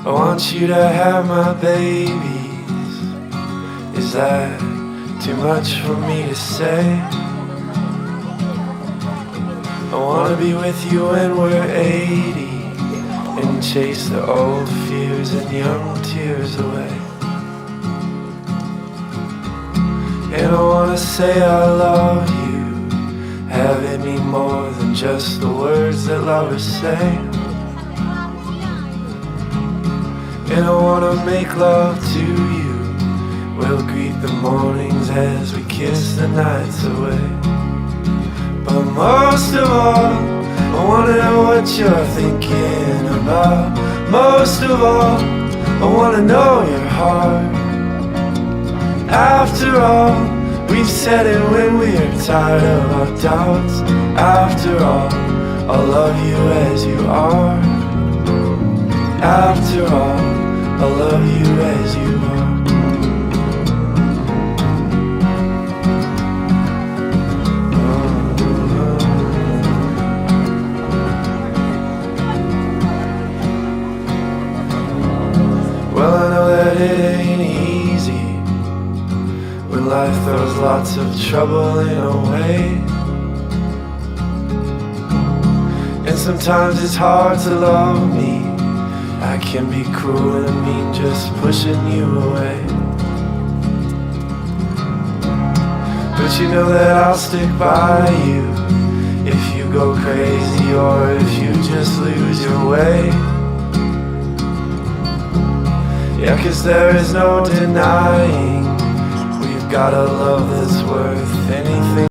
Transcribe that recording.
I want you to have my babies. Is that too much for me to say? I wanna be with you when we're 80 and chase the old fears and young tears away. And I wanna say I love you, have it mean more than just the words that lovers say. And I wanna make love to you, we'll greet the mornings as we kiss the nights away. But most of all, I wanna know what you're thinking about. Most of all, I wanna know your heart. After all, we've said it when we're tired of our doubts. After all, I'll love you as you are. After all, I'll love you as you are. Well, I know that it ain't easy when life throws lots of trouble in our way. And sometimes it's hard to love me. I can be cruel and mean, just pushing you away. But you know that I'll stick by you if you go crazy or if you just lose your way. Yeah, 'cause there is no denying we've got a love that's worth anything.